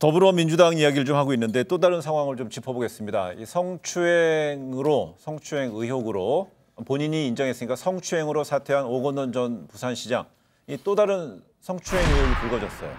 더불어민주당 이야기를 좀 하고 있는데 또 다른 상황을 좀 짚어보겠습니다. 이 성추행 의혹으로 본인이 인정했으니까 성추행으로 사퇴한 오건원 전 부산시장, 이 또 다른 성추행 의혹이 불거졌어요.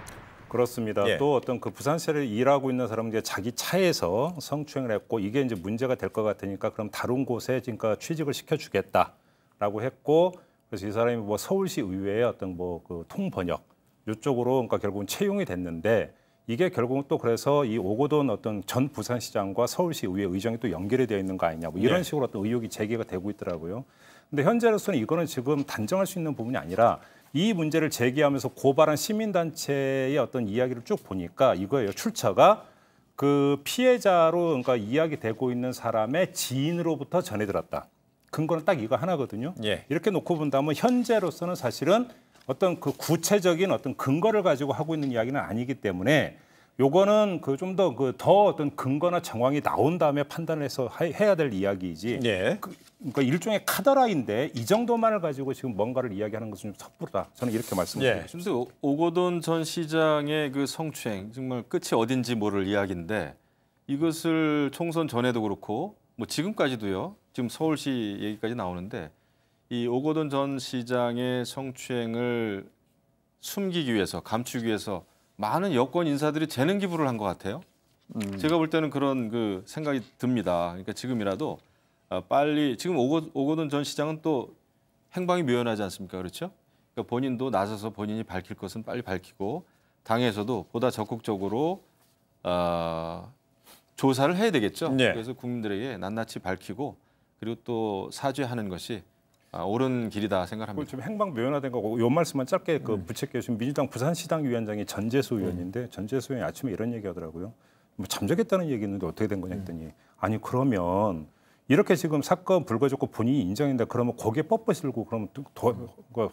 그렇습니다. 예. 또 어떤 그 부산시를 일하고 있는 사람은 이제 자기 차에서 성추행을 했고 이게 이제 문제가 될 것 같으니까 그럼 다른 곳에 그러니까 취직을 시켜주겠다라고 했고 그래서 이 사람이 뭐 서울시 의회의 어떤 뭐 그 통번역 이쪽으로 그러니까 결국은 채용이 됐는데 이게 결국은 또 그래서 이 오거돈 어떤 전 부산시장과 서울시 의회 의정이 또 연결이 되어 있는 거 아니냐 뭐 이런 식으로 어떤 의혹이 제기가 되고 있더라고요. 근데 현재로서는 이거는 지금 단정할 수 있는 부분이 아니라 이 문제를 제기하면서 고발한 시민단체의 어떤 이야기를 쭉 보니까 이거예요. 출처가 그 피해자로 그러니까 이야기되고 있는 사람의 지인으로부터 전해 들었다. 근거는 딱 이거 하나거든요. 예. 이렇게 놓고 본다면 현재로서는 사실은 어떤 그 구체적인 어떤 근거를 가지고 하고 있는 이야기는 아니기 때문에 요거는 그 좀 더 그 더 어떤 근거나 정황이 나온 다음에 판단을 해서 해야 될 이야기이지. 예. 그러니까 일종의 카더라인데 이 정도만을 가지고 지금 뭔가를 이야기하는 것은 좀 섣부르다. 저는 이렇게 말씀드립니다. 예. 근데 오거돈 전 시장의 그 성추행 정말 끝이 어딘지 모를 이야기인데 이것을 총선 전에도 그렇고 뭐 지금까지도요. 지금 서울시 얘기까지 나오는데 이 오거돈 전 시장의 성추행을 숨기기 위해서 감추기 위해서 많은 여권 인사들이 재능 기부를 한 것 같아요. 제가 볼 때는 그런 그 생각이 듭니다. 그러니까 지금이라도 빨리 지금 오거돈 전 시장은 또 행방이 묘연하지 않습니까? 그렇죠? 그러니까 본인도 나서서 본인이 밝힐 것은 빨리 밝히고 당에서도 보다 적극적으로 조사를 해야 되겠죠. 네. 그래서 국민들에게 낱낱이 밝히고 그리고 또 사죄하는 것이 옳은 길이다 생각합니다. 지금 행방 묘연화된 거고 요 말씀만 짧게 그 부채께 지금 민주당 부산시당 위원장이 전재수 의원인데 전재수 의원이 아침에 이런 얘기하더라고요. 뭐 잠적했다는 얘기 있는데 어떻게 된 거냐 했더니 아니 그러면 이렇게 지금 사건 불거졌고 본인이 인정인데 그러면 거기에 뻣뻣이고 그러면 더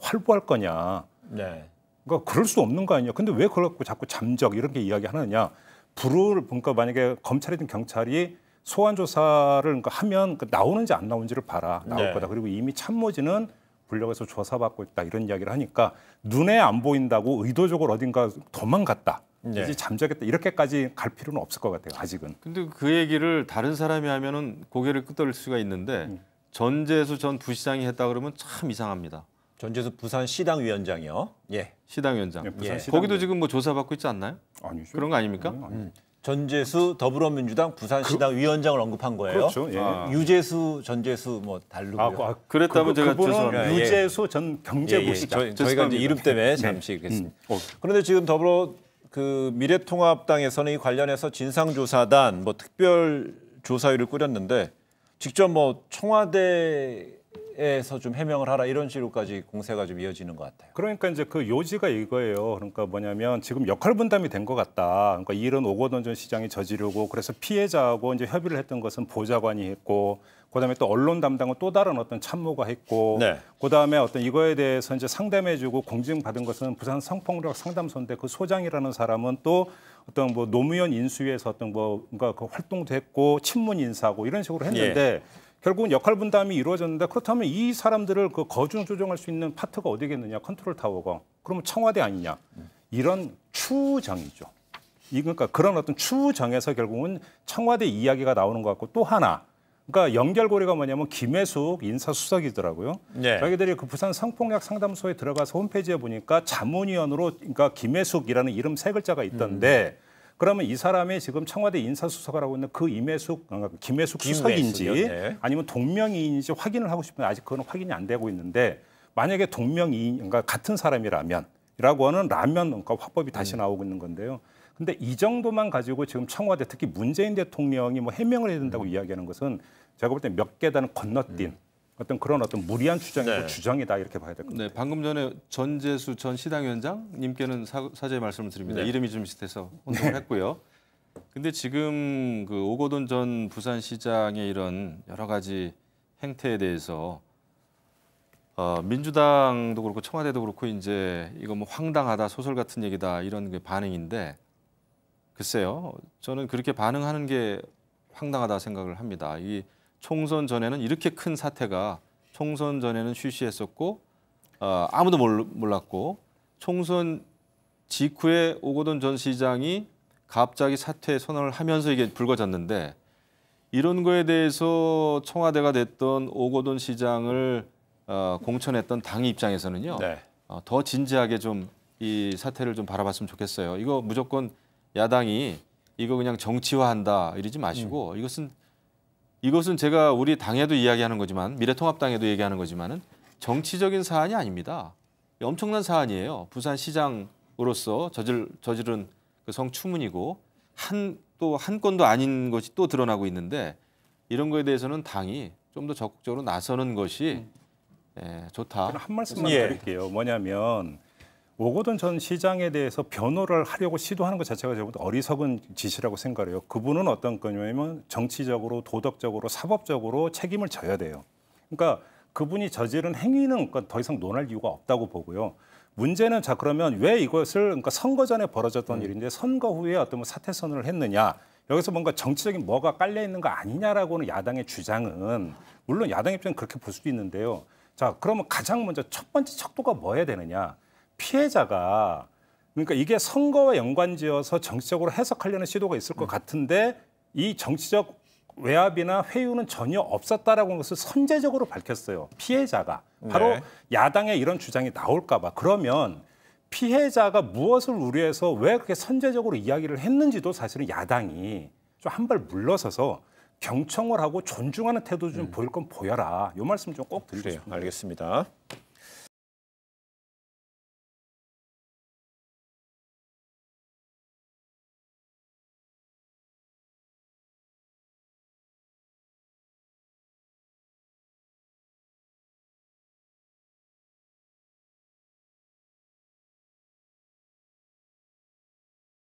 활보할 거냐? 네. 그러니까 그럴 수 없는 거 아니냐? 근데 왜 그걸 갖고 자꾸 잠적 이렇게 이야기하느냐? 그러니까 만약에 검찰이든 경찰이 소환 조사를 그러니까 하면 나오는지 안 나오는지를 봐라. 나올 네. 거다. 그리고 이미 참모진은 불력에서 조사받고 있다 이런 이야기를 하니까 눈에 안 보인다고 의도적으로 어딘가 도망갔다. 네. 이제 잠적했다. 이렇게까지 갈 필요는 없을 것 같아요. 아직은. 근데 그 얘기를 다른 사람이 하면은 고개를 끄덕일 수가 있는데 전재수 전 부시장이 했다 그러면 참 이상합니다. 전재수 부산시당 위원장이요. 예. 시당위원장. 네, 부산시당 거기도 지금 뭐 조사받고 있지 않나요? 아니죠. 그런 거 아닙니까? 전재수 더불어민주당 부산시당 위원장을 언급한 거예요. 그렇죠. 예. 유재수, 전재수 뭐 다르고요. 그랬다면 제가 그분은 죄송합니다. 유재수 전 경제부시장. 저희가 이제 이름 때문에 잠시 그랬습니다. 그런데 지금 더불어 그 미래통합당에서는 이 관련해서 진상조사단 뭐 특별조사위를 꾸렸는데 직접 뭐 청와대에서 좀 해명을 하라 이런 식으로까지 공세가 좀 이어지는 것 같아요. 그러니까 이제 그 요지가 이거예요. 그러니까 뭐냐면 지금 역할 분담이 된 것 같다. 그러니까 이 일은 오거돈 전 시장이 저지르고 그래서 피해자하고 이제 협의를 했던 것은 보좌관이 했고 그다음에 또 언론 담당은 또 다른 어떤 참모가 했고 네. 그다음에 어떤 이거에 대해서 이제 상담해주고 공증받은 것은 부산 성폭력 상담소인데 그 소장이라는 사람은 또 어떤 뭐 노무현 인수위에서 어떤 뭐 뭔가 그 활동도 했고 친문 인사고 이런 식으로 했는데 결국은 역할 분담이 이루어졌는데 그렇다면 이 사람들을 그 거중 조정할 수 있는 파트가 어디겠느냐 컨트롤 타워가 그러면 청와대 아니냐 이런 추정이죠. 그러니까 그런 어떤 추정에서 결국은 청와대 이야기가 나오는 것 같고 또 하나 그러니까 연결고리가 뭐냐면 김혜숙 인사수석이더라고요. 네. 저희들이 그 부산 성폭력 상담소에 들어가서 홈페이지에 보니까 자문위원으로 그러니까 김혜숙이라는 이름 세 글자가 있던데 그러면 이 사람이 지금 청와대 인사수석을 하고 있는 그 김혜숙 수석인지 네. 아니면 동명이인인지 확인을 하고 싶은데 아직 그건 확인이 안 되고 있는데 만약에 동명이인 그러니까 같은 사람이라면이라고 하는 라면 그러니까 화법이 다시 나오고 있는 건데요. 근데 이 정도만 가지고 지금 청와대 특히 문재인 대통령이 뭐 해명을 해야 된다고 이야기하는 것은 제가 볼 때 몇 계단을 건너뛴 어떤 그런 어떤 무리한 추정이고 네. 주장이다 이렇게 봐야 될 것 같아요. 네, 방금 전에 전재수 전 시당위원장님께는 사죄의 말씀을 드립니다. 네. 이름이 좀 비슷해서 혼동을 했고요. 근데 지금 그 오거돈 전 부산시장의 이런 여러 가지 행태에 대해서 민주당도 그렇고 청와대도 그렇고 이제 이거 뭐 황당하다 소설 같은 얘기다 이런 게 반응인데 글쎄요, 저는 그렇게 반응하는 게 황당하다 생각을 합니다. 이 총선 전에는 이렇게 큰 사태가 총선 전에는 쉬쉬했었고 아무도 몰랐고 총선 직후에 오거돈 전 시장이 갑자기 사퇴 선언을 하면서 이게 불거졌는데 이런 거에 대해서 청와대가 됐던 오거돈 시장을 공천했던 당 입장에서는요. 네. 더 진지하게 좀 이 사태를 좀 바라봤으면 좋겠어요. 이거 무조건 야당이 이거 그냥 정치화한다 이러지 마시고 이것은 제가 우리 당에도 이야기하는 거지만 미래통합당에도 얘기하는 거지만은 정치적인 사안이 아닙니다. 엄청난 사안이에요. 부산시장으로서 저지른 그 성추문이고 또 한 건도 아닌 것이 또 드러나고 있는데 이런 거에 대해서는 당이 좀 더 적극적으로 나서는 것이 좋다. 저는 한 말씀만 예. 드릴게요. 뭐냐면 오거돈 전 시장에 대해서 변호를 하려고 시도하는 것 자체가 저는 어리석은 짓이라고 생각해요. 그분은 어떤 거냐면 정치적으로, 도덕적으로, 사법적으로 책임을 져야 돼요. 그러니까 그분이 저지른 행위는 더 이상 논할 이유가 없다고 보고요. 문제는 자 그러면 왜 이것을 그러니까 선거 전에 벌어졌던 일인데 선거 후에 어떤 사퇴 선언을 했느냐? 여기서 뭔가 정치적인 뭐가 깔려 있는 거 아니냐라고는 야당의 주장은 물론 야당 입장은 그렇게 볼 수도 있는데요. 자 그러면 가장 먼저 첫 번째 척도가 뭐야 되느냐? 피해자가 그러니까 이게 선거와 연관지어서 정치적으로 해석하려는 시도가 있을 것 같은데 이 정치적 외압이나 회유는 전혀 없었다라고 하는 것을 선제적으로 밝혔어요. 피해자가 바로 네. 야당의 이런 주장이 나올까 봐. 그러면 피해자가 무엇을 우려해서 왜 그렇게 선제적으로 이야기를 했는지도 사실은 야당이 좀 한 발 물러서서 경청을 하고 존중하는 태도 좀 보일 건 보여라. 이 말씀 좀 꼭 드리고 그래요. 싶습니다. 알겠습니다.